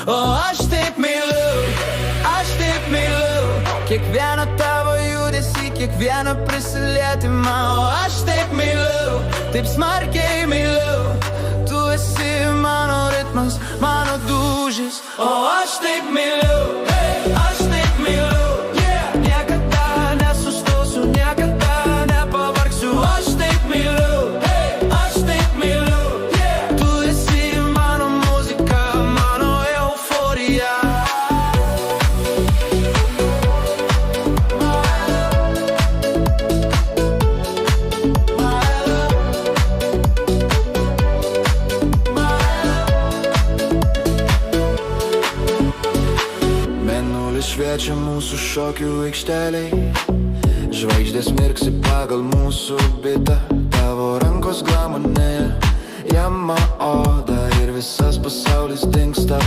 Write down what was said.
O aš taip myliu kiekvieną tavo judesį, kiekvieną prisilietimą. O aš taip myliu, taip smarkiai myliu. Tu esi mano ritmas, mano dūžis. O aš taip myliu, aš taip myliu, niekada nesustosiu, niekada nepavargsiu. Aš taip myliu, aš taip myliu. Tu esi mano muzika, mano euforija. Šviečia mūsų šokių aikšteliai, žvaigždės mirksi pagal mūsų bitą. Tavo rankos glamonėja, jama oda ir visas pasaulis dingsta.